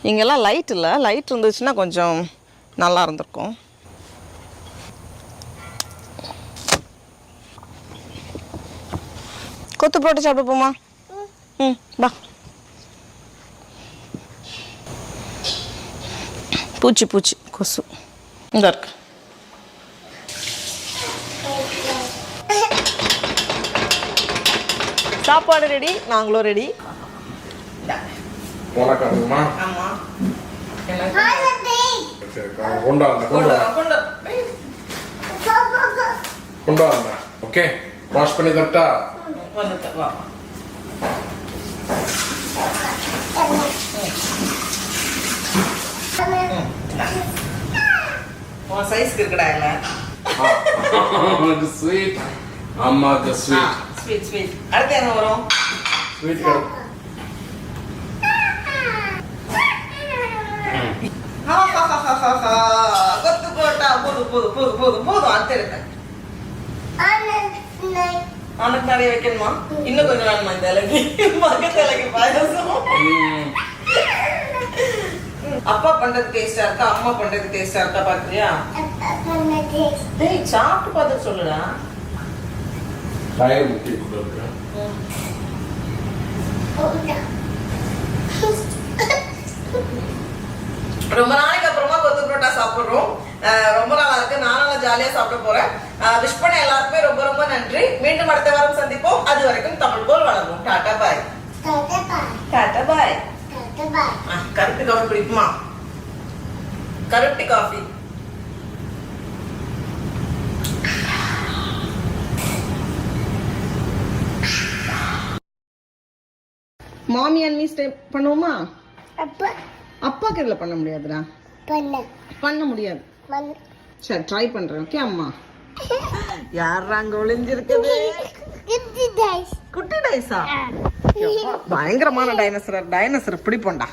இங்கெல்லாம் லைட் இல்லை, லைட் இருந்துச்சுன்னா கொஞ்சம் நல்லா இருந்திருக்கும். கொத்து போட்டு சாப்பிட போமா? ம், வா. பூச்சி பூச்சி கொசு இந்த இருக்கு. சாப்பாடு ரெடி, நாங்களும் ரெடி. ஓகே, வாஷ் பண்ணி தரட்டா? சைஸ்க்கு இருக்குடா இல்ல. ஸ்வீட் அம்மா, தி ஸ்வீட் ஸ்வீட் ஸ்வீட். அடுத்து என்ன வரும்? ஸ்வீட் கொத்து போட்டா போதும் போதும் போதும் போதும் போதும். அடுத்து எடுக்க அவனுக்கு நிறைய வைக்கணுமா? இன்னும் கொஞ்சம் வேணுமா? இந்த இலைக்கு பக்கத்து இலைக்கு பாயசம். அப்பா பண்றது டேஸ்டா இருக்கா, அம்மா பண்றது டேஸ்டா இருக்கா பாக்குறியா? டேய் சாப்பிட்டு பார்த்து சொல்லுடா. டயர் முட்டி கொடுங்க. ரொம்ப நாளைக்கு அப்புறமா கொத்து புரோட்டா சாப்பிடுறோம். ரொம்ப நல்லா இருக்கு. நானும் ஜாலியா சாப்பிட போறேன். விஷ் பண்ண எல்லாருக்குமே ரொம்ப ரொம்ப நன்றி. மீண்டும் அடுத்த வாரம் சந்திப்போம். அது வரைக்கும் தமிழ் போல் வளர்வோம். டாடா பாய். டாடா பாய். கருப்பு காஃபி பிடிக்குமா? கருப்பு காஃபி. மாமி அண்ட் மீ ஸ்டே பண்ணுவோமா? அப்பாக்கு இதுல பண்ண முடியாதுடா. பண்ண முடியாது. சரி ட்ரை பண்றேன். ஓகே அம்மா. யாரா அங்க ஒளிஞ்சிருக்குது? குட்டி டைஸா? பயங்கரமான டைனோசர். டைனோசர் பிடிப்போண்டா.